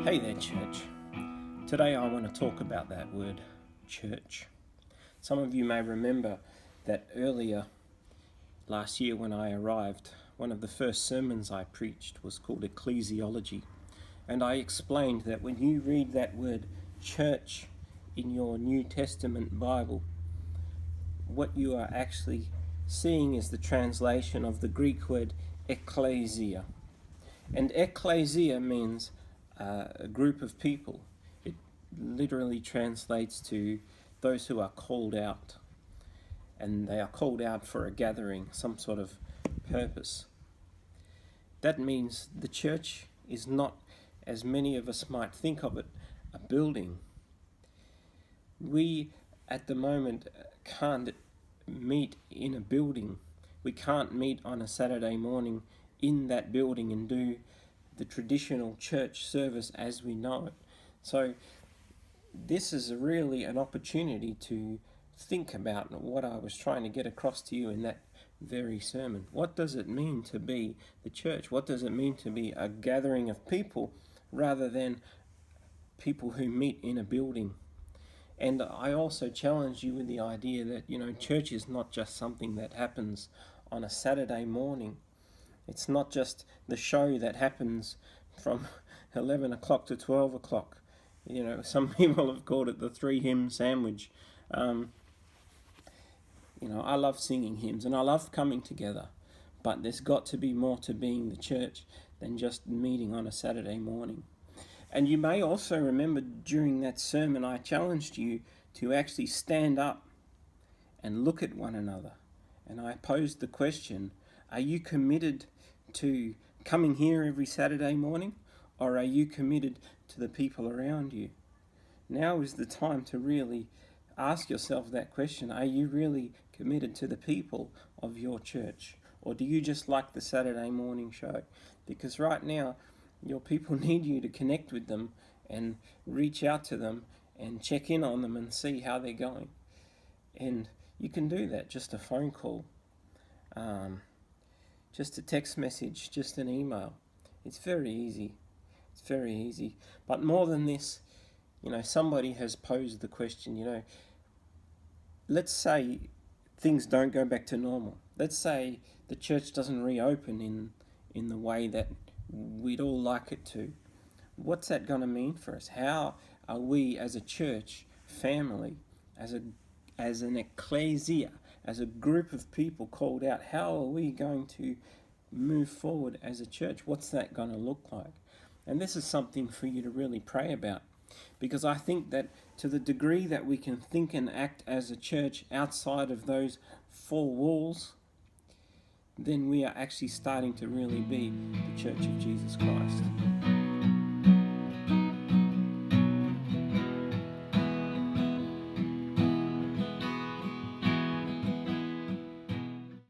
Hey there, church. Today I want to talk about that word, church. Some of you may remember that earlier last year when I arrived, one of the first sermons I preached was called Ecclesiology. And I explained that when you read that word, church, in your New Testament Bible, what you are actually seeing is the translation of the Greek word Ekklesia. And Ekklesia means a group of people. It literally translates to those who are called out. And they are called out for a gathering, some sort of purpose. That means the church is not, as many of us might think of it, a building. We, at the moment, can't meet in a building. We can't meet on a Saturday morning in that building and do the traditional church service as we know it. So this is really an opportunity to think about what I was trying to get across to you in that very sermon. What does it mean to be the church? What does it mean to be a gathering of people rather than people who meet in a building? And I also challenge you with the idea that, church is not just something that happens on a Saturday morning. It's not just the show that happens from 11 o'clock to 12 o'clock. Some people have called it the 3-hymn sandwich. I love singing hymns and I love coming together, but there's got to be more to being the church than just meeting on a Saturday morning. And you may also remember during that sermon I challenged you to actually stand up and look at one another. And I posed the question, are you committed to coming here every Saturday morning, or are you committed to the people around you? Now is the time to really ask yourself that question. Are you really committed to the people of your church, or do you just like the Saturday morning show? Because right now, your people need you to connect with them and reach out to them and check in on them and see how they're going. And you can do that, just a phone call, just a text message, just an email. It's very easy. It's very easy. But more than this, somebody has posed the question, let's say things don't go back to normal. Let's say the church doesn't reopen in the way that we'd all like it to. What's that going to mean for us? How are we as a church family, as an ekklesia, as a group of people called out, how are we going to move forward as a church? What's that going to look like? And this is something for you to really pray about, because I think that to the degree that we can think and act as a church outside of those 4 walls, then we are actually starting to really be the Church of Jesus Christ.